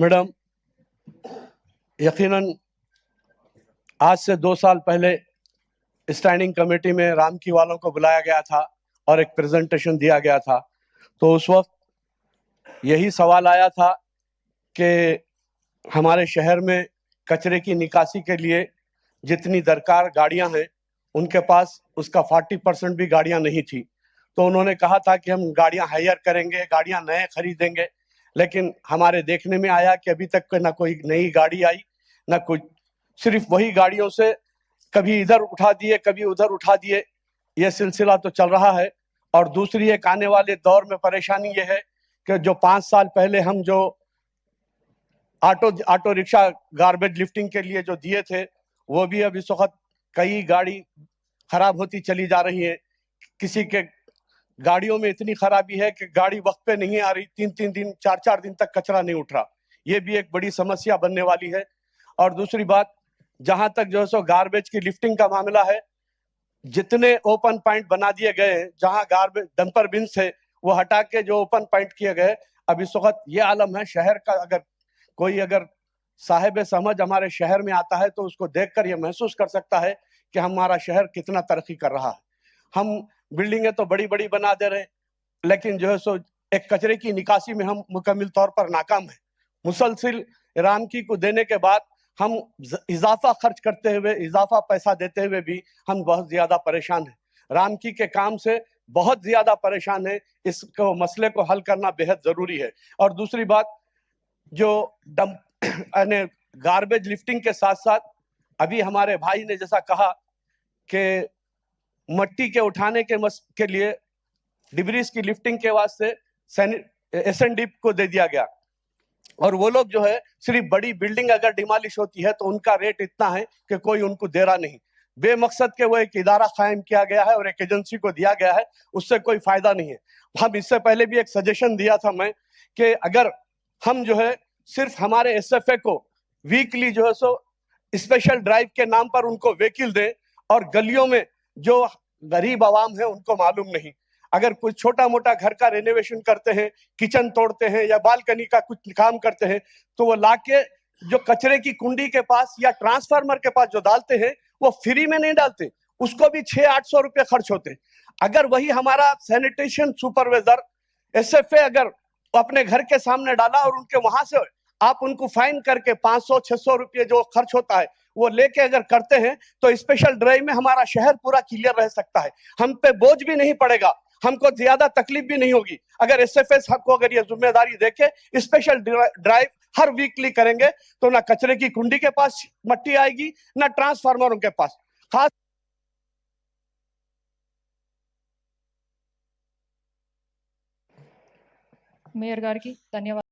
Madam, यकीनन आज से 2 साल पहले स्टैंडिंग कमेटी में रामकी वालों को बुलाया गया था और एक प्रेजेंटेशन दिया गया था। तो उस वक्त यही सवाल आया था कि हमारे शहर में कचरे की निकासी के लिए जितनी दरकार गाड़ियां हैं, उनके पास उसका 40% भी गाड़ियां नहीं थी। तो उन्होंने कहा था कि हम गाड़ियां हायर करेंगे, गाड़ियां नए खरीदेंगे, लेकिन हमारे देखने में आया कि अभी तक ना कोई नई गाड़ी आई, ना कुछ, सिर्फ वही गाड़ियों से कभी इधर उठा दिए, कभी उधर उठा दिए, ये सिलसिला तो चल रहा है। और दूसरी एक आने वाले दौर में परेशानी ये है कि जो 5 साल पहले हम जो ऑटो रिक्शा गार्बेज लिफ्टिंग के लिए जो दिए थे, वो भी अब इस वक्त कई गाड़ी खराब होती चली जा रही है। किसी के गाड़ियों में इतनी खराबी है कि गाड़ी वक्त पे नहीं आ रही, 3-3 दिन 4-4 दिन तक कचरा नहीं उठ रहा। ये भी एक बड़ी समस्या बनने वाली है। और दूसरी बात, जहां तक जो है सो गार्बेज की लिफ्टिंग का मामला है, जितने ओपन पॉइंट बना दिए गए हैं, जहां गार्बेज डंपर बिन्स थे वो हटा के जो ओपन पॉइंट किए गए, अब इस वक्त ये आलम है शहर का। अगर साहिब समझ हमारे शहर में आता है तो उसको देखकर ये महसूस कर सकता है कि हमारा शहर कितना तरक्की कर रहा है। हम बिल्डिंगें तो बड़ी बड़ी बना दे रहे हैं, लेकिन जो है सो एक कचरे की निकासी में हम मुकम्मल तौर पर नाकाम हैं। मुसलसिल रामकी को देने के बाद हम इजाफा खर्च करते हुए, इजाफा पैसा देते हुए भी हम बहुत ज्यादा परेशान हैं। रामकी के काम से बहुत ज्यादा परेशान है। इसको मसले को हल करना बेहद जरूरी है। और दूसरी बात, जो डंप गार्बेज लिफ्टिंग के साथ साथ अभी हमारे भाई ने जैसा कहा कि मट्टी के उठाने के लिए डिब्रीज की लिफ्टिंग के वास्ते SND को दे दिया गया। और वो लोग जो है सिर्फ बड़ी बिल्डिंग अगर डिमोलिश होती है तो उनका रेट इतना है कि कोई उनको दे रहा नहीं। बेमकसद के वो एक इदारा कायम किया गया है और एक एजेंसी को दिया गया है, उससे कोई फायदा नहीं है। हम इससे पहले भी एक सजेशन दिया था मैं कि अगर हम जो है सिर्फ हमारे SFA को वीकली जो है सो स्पेशल ड्राइव के नाम पर उनको व्हीकल दें, और गलियों में जो गरीब आवाम है उनको मालूम नहीं, अगर कुछ छोटा मोटा घर का रेनोवेशन करते हैं, किचन तोड़ते हैं या बालकनी का कुछ काम करते हैं, तो वो लाके जो कचरे की कुंडी के पास या ट्रांसफार्मर के पास जो डालते हैं वो फ्री में नहीं डालते, उसको भी 600-800 रुपए खर्च होते हैं। अगर वही हमारा सैनिटेशन सुपरवाइजर SFA अगर अपने घर के सामने डाला और उनके वहां से आप उनको फाइन करके 500-600 रुपये जो खर्च होता है वो लेके अगर करते हैं तो स्पेशल ड्राइव में हमारा शहर पूरा क्लियर रह सकता है। हम पे बोझ भी नहीं पड़ेगा, हमको ज्यादा तकलीफ भी नहीं होगी। अगर SFS को अगर ये जिम्मेदारी देके स्पेशल ड्राइव हर वीकली करेंगे तो ना कचरे की कुंडी के पास मट्टी आएगी, ना ट्रांसफार्मरों के पास। खास మేయర్ గారికి ధన్యవాదాలు।